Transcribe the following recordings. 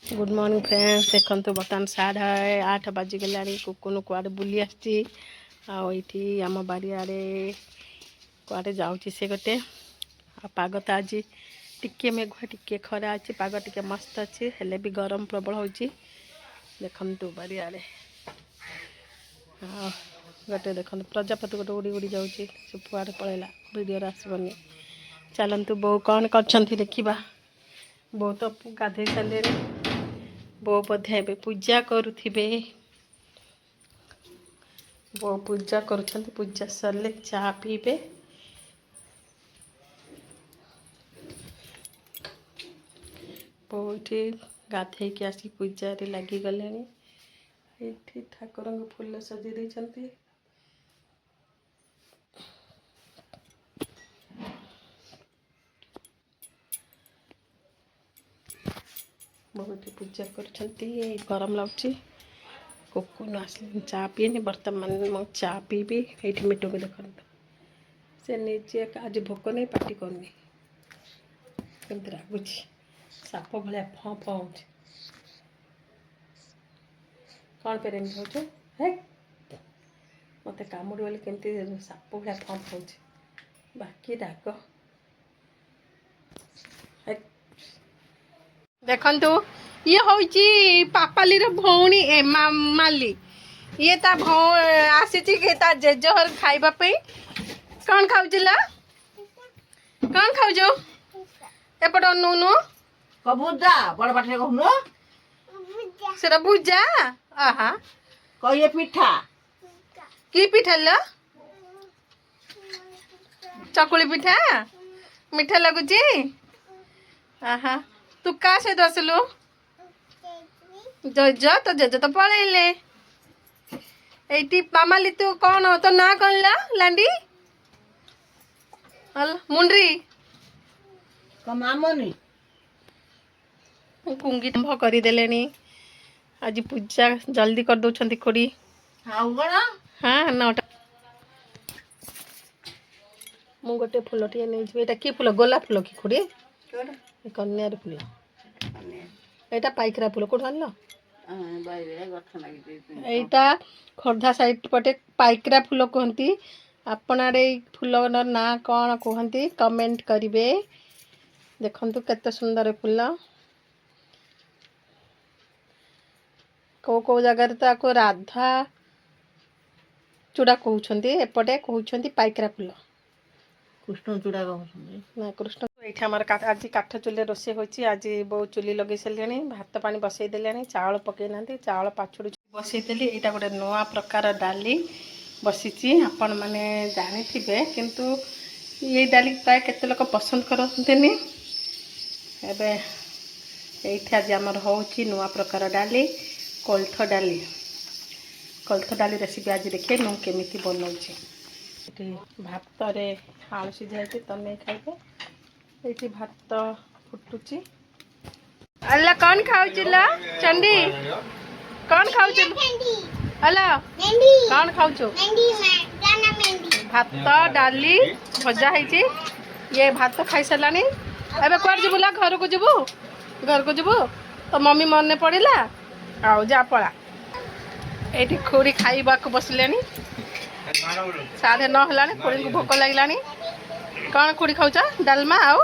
Good morning friends. देखो बर्तमान 8:30 बाजिगला cocoon कुआड़े बुली आठी आम बारियाड़े कुआड़े जाऊँगी से गोटे पाग तो आज टिके मेघुआ टिके खरा अच्छी पाग टिके मस्त अच्छी हेले भी गरम प्रबल हो देखु बारियाड़े गोटे देखो प्रजापति गोटे उड़ी उड़ी जाऊँगी से कुआड़े पलैला वीडियो आसबनी। चलतु बो कौन कर देखा बो तो गाधे सारे बो बोधे पूजा करुथिबे बो पूजा करुछंती पूजा सरले चा पीबे बो ये गाधे के आसी पूजा रे लगी गले ये ठाकुर फूल सजे देछंती बहुत पूजा कर गरम लगुच कुकुन आसले चा पीनी बर्तमान मो चा पीबी ये मिटू को देख से निजे आज भोक नहीं पार्टी करनी केमती लगुच साप भाया फँ फँ हो कौन पेरेन्ट हो है मत कामुड़ बोले केमती साप भाया फँ फँ हो बाकी राग देखु ये हूँ पापाली भौणी ए माली ये ता आसी जेजर खावाई कौन खाऊला कौन खाऊ एपट नुनु से भुजा आहा कहिए पिठा की पिठा लो चकुली पिठा मीठा लगुच आहा तू क्या सहित आसलु जेज तो जेज तो पलैले ये मामाली तू कौन तो ना कौन ला लांडी मुंड्री मामनी कुंगी करदेले आज पूजा जल्दी कर दौरान खोड़ी हाँ 9टा मु गोटे फूल टे नहीं कि फूल गोलाप फूल कि खोड़ी कन्यार फूल यहाँ पाइकरा फूल कौट आन यहाँ खोर्धा साइड पटे पाइकरा फूल कहती आपणारे फूल ना कौन कहती कमेंट करेंगे। देखु केते सुंदर फूल कौ जगार तो आपको राधा चूड़ा कहते एपटे कहते पाइकरा फूल कृष्ण चूड़ा कहते ना कृष्ण ये आज काठ चुले रोषे होची आज बो चुली लगे सारे भात पानी बसई देले चावल पकई ना चावल पाछुड़ बसई देली यहाँ गोटे नुआ प्रकार डाली बसी आपण मैंने जानी थे किंतु ये डाली प्राय केते लोक पसंद करते एबे ये आज आमर होची नुआ प्रकार डाली कोल्थ डाली रेसिपी आज देखे मु केमिति बनाऊँगी भात रे आलू सीझा तो नहीं खाइबे ये भात फुटुची अल्ला कौन खाऊ चंडी कौन खाऊ अल्ला कौन खाऊ भात डाली भजा है ये भात खाई सारा एबे कुआर जीवुला घर को जीवु तो मम्मी मन पड़ा आउ जा पड़ा ये खुड़ी खाइबा को बसले 9:30 है खुड़ी को भोक लगे कौन खुड़ी खाऊ डालमा आउ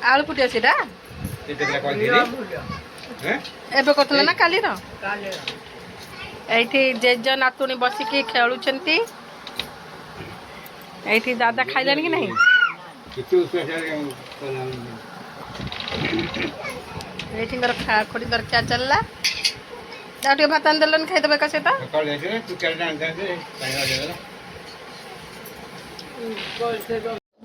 आलू पुटिया सीटा एबे करथला ना काली रो एठी जेज नातुनी बसिकी खेलुछंती एठी दादा खाइलानी कि नहीं एठी मेरा खोड़ी दर क्या चलला दाटे भात आन देलन खाइ देबे कसे ता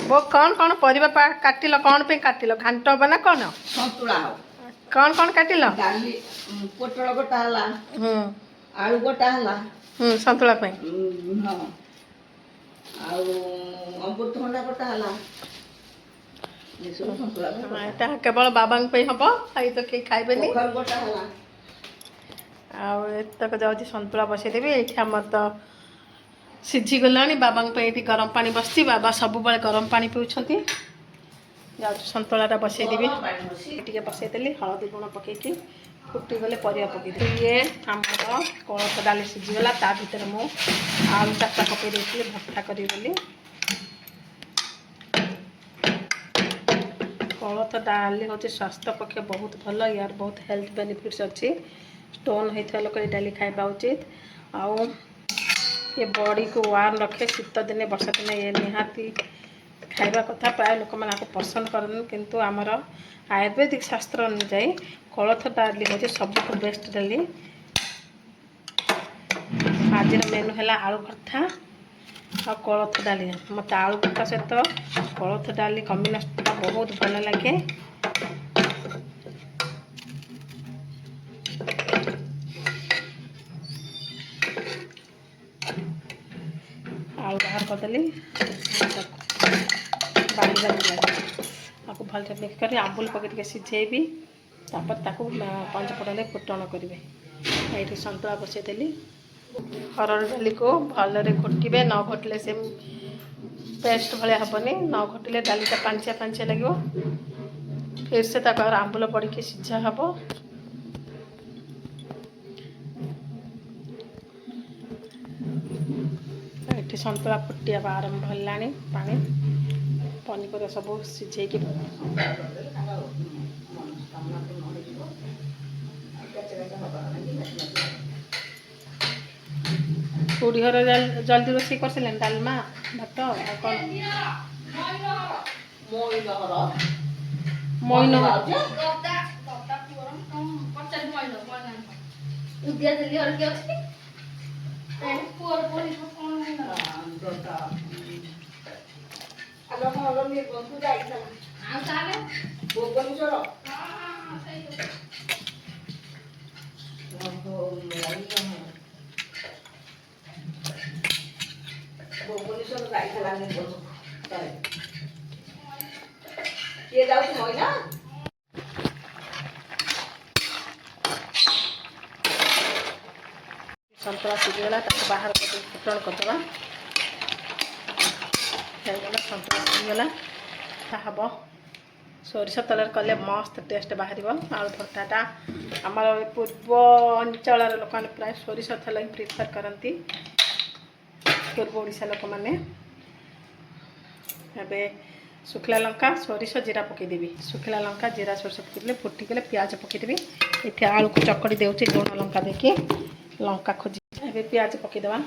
वो कौन कौन परिबा काटिल कौन पे काटिल घांट बना कौन संतुला कौन कौन काटिल डाली पोटल गोटा हला आलू गोटा हला संतुला पे हां आउ अमृतभंडा गोटा हला ये सब संतुला एटा केवल बाबा पे हबो आई तो के खाइबे नि घर गोटा हला आ तक जाउची संतुला बसै देबे एठी हमर तो सीझीगला बाबा ये गरम पानी बसती बाबा सब गरम पानी पीछे जा सतुलाटा बसईदेवी टे बसईदेली हलदी गुण पकईकी फुटीगले परिया पकई ये आमर कोलथ डाली सीझीगला ता भर मुझे आलू 4टा पकई देती भर्ता करी बोली कोलथ डाली हूँ स्वास्थ्य पक्षे बहुत भल यार बहुत हेल्थ बेनिफिट्स अच्छी स्टोन होता लोग ये डाली खाଇବା उचित आउ ये बॉडी को वार्म रखे शीत दिने वर्षा दिने ये निहाती खाଇବା कथा प्राय लोक मैंने पसंद करते किंतु आमर आयुर्वेदिक शास्त्र अनुजाई कोलथ डाली हूँ सब बेस्ट डाली आज मेनू है आलू भर्ता आ कोलथ डाली मत आलू भर्ता सहित कोलथ डाली कम्बिनेशन बहुत भल लगे आलू बाहर करदेली बाली लगे आपको भल से मिक्स कर आंबुल पकड़ सीझेबी पंचफोड़न फुटण करेंगे ये सतुला बसईदेली हरड़ डाली को भलरे घोटे न घोटले से पेस्ट भाया हेनी न घोटिले डालीटा पांचिया पांचिया लगे फिर से आंबुल पड़ी सीझा हम ये सतुला फुटिया आरंभ है पानी पनीपरिया सब सीझे पूरी घर जल्दी रोषे कर डालमा भात मोइन ये जाऊ मोइना सतुला सीझीगला बाहर फुटण करदे सतुला सीझीगला हम सोरिष तेल कले मस्त टेस्ट बाहर आलू भर्ताटा आम पूर्व अंचल लोक मैंने प्राय सोरिष तेल ही प्रिफर करती पूर्व ओडिशा लोक मैंने शुखला लंका सोरिष जीरा पकईदेवी शुखला लंका जीरा सोरिष पकईदे फुटिगले प्याज पकईदेवी ये आलू को चकड़ी देउछि लुण लंका देखी लंका खोजी ए प्याज पकईदेवा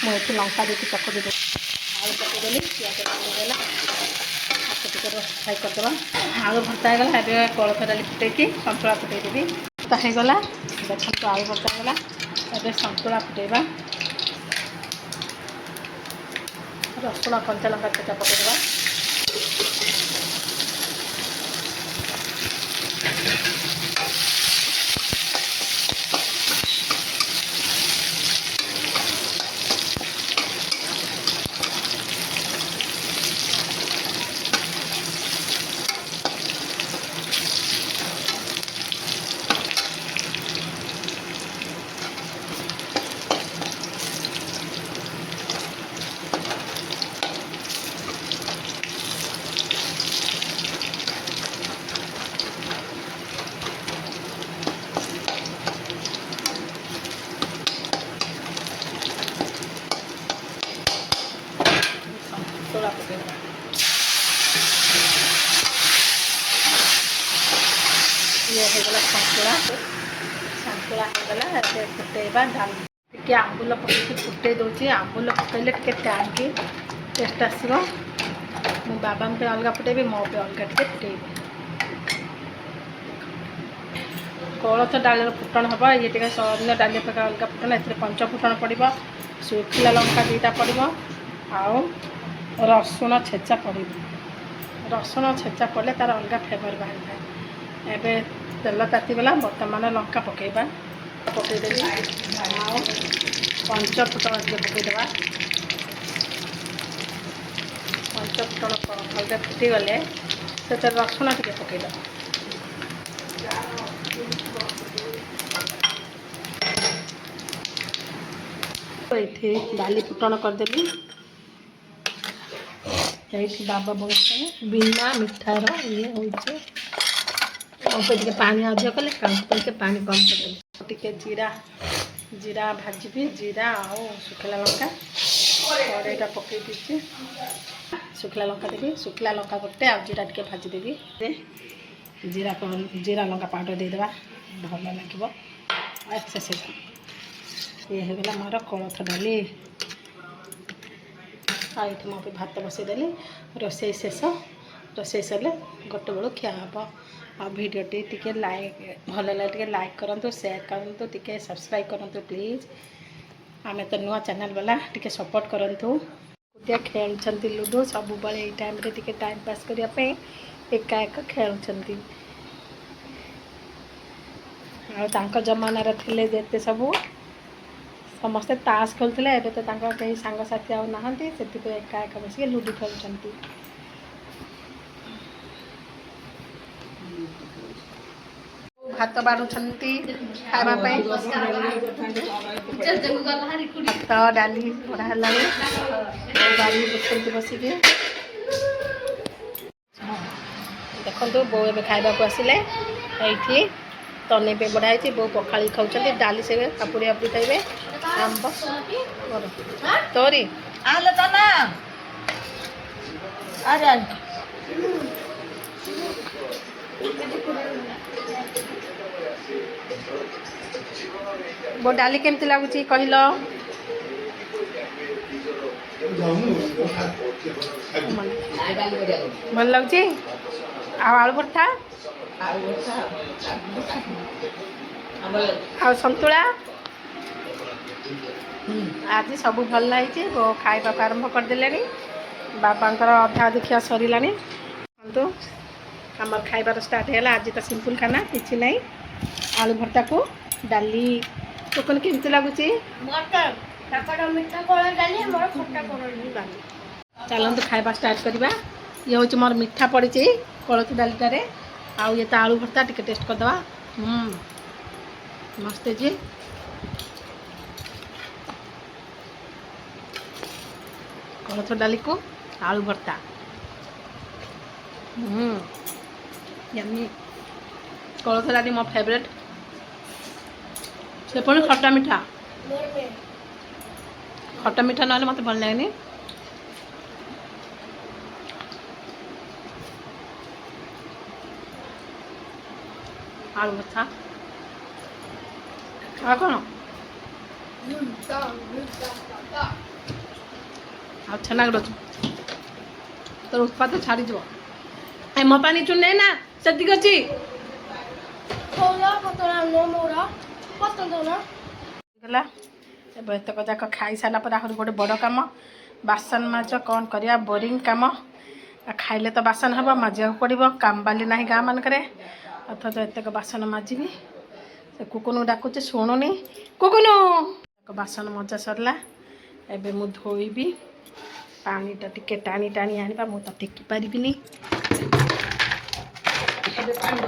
मुझे लंका देखी चकड़ी दे आलू पकईदेली प्याज पकईदेला फ्राई करदे आलू भर्ता होगा ए कोलथ डाली फुटेकी सतुला फुटेदेवी होगला देखो आलू भर्ता होगा ए सतुला फुटेबा रसुण कंचा लंका चटा पकईदेवा सतुला पकईदेवा ये होगला सतुला सतुला होगला फुटेबा डाल टे आंबुल पकईकी फुटे दूसरी आंबुल पकईले टे टाइम की टेस्ट आसो मो बाबा पे अलग फुटेबी मो पे अलग टे फुटेबी कोलथ डाली फुटण हम ये टे अन्य डाली अपेक्षा अलग फुटण ए पंच फुटण पड़ो शुखिला लंका 2टा पड़ो आउ रसुण छेचा पड़ो रसुण छेचा पड़े तार अलग फ्लेवर बाहर थाए एवं तेल तातीगला बर्तमान लंका पकईबा पकईदेवी आउ पंच फुटण टे पकईदेवा पंच ପାଞ୍ଚ ଫୁଟଣ ଭଲରେ ଫୁଟିଗଲେ ସେଥିରେ ରସୁଣ ଟିକେ ପକାଇଦେବା। ଏଇଠି ଡାଲି ଫୁଟଣ କରିଦେଲି। ଏଇଠି ବାବା ବସେ ବିନା ମିଠାର ଇଏ ହେଉଛି। ଟିକେ ପାଣି ଅଧିକ କଲେ ଟିକେ ପାଣି କମ୍ କରିଦେଲି। ଟିକେ ଜିରା ଭାଜିବି। ଜିରା ଆଉ ଶୁଖିଲା ଲଙ୍କା କଡ଼େଇଟା ପକାଇ ଦେଇଛି। ଶୁଖିଲା ଲଙ୍କା ଦେବି। ଶୁଖିଲା ଲଙ୍କା ଗୋଟେ ଆଉ ଜିରା ଟିକେ ଭାଜିଦେବି। ଜିରା ଲଙ୍କା ପାଉଡ଼ର ଦେଇଦେବା, ଭଲ ଲାଗିବ। ଏକ୍ସରସାଇଜ୍ ଇଏ ହେଇଗଲା ମୋର କୋଳଥ ଡାଲି। ଆଉ ଏଠି ମୁଁ ବି ଭାତ ବସାଇଦେଲି। ରୋଷେଇ ଶେଷ। ରୋଷେଇ ସରିଲେ ଗୋଟେ ବେଳୁ ଖିଆ ହେବ। ଆଉ ଭିଡ଼ିଓଟି ଟିକେ ଭଲ ଲାଗେ ଟିକେ ଲାଇକ୍ କରନ୍ତୁ, ସେୟାର କରନ୍ତୁ, ଟିକେ ସବସ୍କ୍ରାଇବ୍ କରନ୍ତୁ ପ୍ଲିଜ୍। ଆମେ ତ ନୂଆ ଚ୍ୟାନେଲ୍ ବାଲା, ଟିକେ ସପୋର୍ଟ କରନ୍ତୁ। ଗୋଟିଏ ଖେଳୁଛନ୍ତି ଲୁଡ଼ୁ। ସବୁବେଳେ ଏଇ ଟାଇମ୍ରେ ଟିକେ ଟାଇମ୍ ପାସ୍ କରିବା ପାଇଁ ଏକା ଖେଳୁଛନ୍ତି। ଆଉ ତାଙ୍କ ଜମାନାରେ ଥିଲେ ଯେତେ ସବୁ ସମସ୍ତେ ତାସ୍ ଖେଳୁଥିଲେ। ଏବେ ତ ତାଙ୍କ କେହି ସାଙ୍ଗସାଥି ଆଉ ନାହାନ୍ତି, ସେଥିପାଇଁ ଏକା ବସିକି ଲୁଡ଼ୁ ଖେଳୁଛନ୍ତି। ଭାତ ବାଢ଼ୁଛନ୍ତି ଖାଇବା ପାଇଁ। ଭାତ ଡାଲି ବଢ଼ା ହେଲାଣି। ବାଢ଼ି ବୁଝୁଛନ୍ତି ବସିକି। ଦେଖନ୍ତୁ ବୋଉ ଏବେ ଖାଇବାକୁ ଆସିଲେ। ଏଇଠି ତନି ପାଇଁ ବଢ଼ା ହେଇଛି। ବୋଉ ପଖାଳି ଖାଉଛନ୍ତି। ଡାଲି ସେ କାପୁଡ଼ି ଖାଇବେ। ଆମ୍ବ ତୋରି ଆଲେ ତ ନା ଆରେ ବୋଉ ଡାଲି କେମିତି ଲାଗୁଛି କହିଲ? ଭଲ ଲାଗୁଛି। ଆଉ ଆଳୁ ଭର୍ତ୍ତା ଆଉ ସନ୍ତୁଳା ଆଜି ସବୁ ଭଲ ହେଇଛି। ବୋଉ ଖାଇବାକୁ ଆରମ୍ଭ କରିଦେଲେଣି। ବାବାଙ୍କର ଅଧା ଦେଖିଆ ସରିଲାଣି। କିନ୍ତୁ ଆମର ଖାଇବାର ଷ୍ଟାର୍ଟ ହେଲା। ଆଜି ତ ସିମ୍ପଲ୍ ଖାନା, କିଛି ନାହିଁ। ଆଳୁ ଭର୍ତ୍ତାକୁ ଡାଲି। ଟୋକନ କେମିତି ଲାଗୁଛି? ଚାଲନ୍ତୁ ଖାଇବା ଷ୍ଟାର୍ଟ କରିବା। ଇଏ ହେଉଛି ମୋର ମିଠା ପଡ଼ିଛି କୋଳଥ ଡାଲିଟାରେ। ଆଉ ଇଏ ତ ଆଳୁ ଭର୍ତ୍ତା। ଟିକେ ଟେଷ୍ଟ କରିଦେବା। ମସ୍ତ ହେଇଛି। କୋଳଥ ଡାଲିକୁ ଆଳୁ ଭର୍ତ୍ତା। ୟମ୍ମି। କୋଳଥ ଡାଲି ମୋ ଫେଭରେଟ୍। ସେ ପୁଣି ଖଟା ମିଠା। ଖଟା ମିଠା ନହେଲେ ମୋତେ ଭଲ ଲାଗେନି। ଆଳୁ ଭର୍ତ୍ତା ଆଉ କ'ଣ? ଆଉ ଛେନାଗଡ଼ ଅଛି। ତୋର ଉତ୍ପାତ ଛାଡ଼ିଯିବ। ମୋ ପାଣି ଚୁନେ ନା ସେତିକି ଅଛି। ହେଲା ଏବେ ଏତକ ଯାକ ଖାଇସାରିଲା ପରେ ଆହୁରି ଗୋଟେ ବଡ଼ କାମ, ବାସନ ମାଜ। କ'ଣ କରିବା, ବୋରିଂ କାମ। ଖାଇଲେ ତ ବାସନ ହେବ, ମାଜିବାକୁ ପଡ଼ିବ। କାମବାଲି ନାହିଁ ଗାଁ ମାନଙ୍କରେ, ଅଥଚ ଏତକ ବାସନ ମାଜିବି। ସେ କୁକୁନୁ ଡାକୁଛି, ଶୁଣୁନି। କୁକୁନୁ ବାସନ ମଜା ସରିଲା। ଏବେ ମୁଁ ଧୋଇବି। ପାଣିଟା ଟିକେ ଟାଣି ଟାଣି ଆଣିବା, ମୁଁ ତ ଟେକି ପାରିବିନି। ଏବେ ପାଣି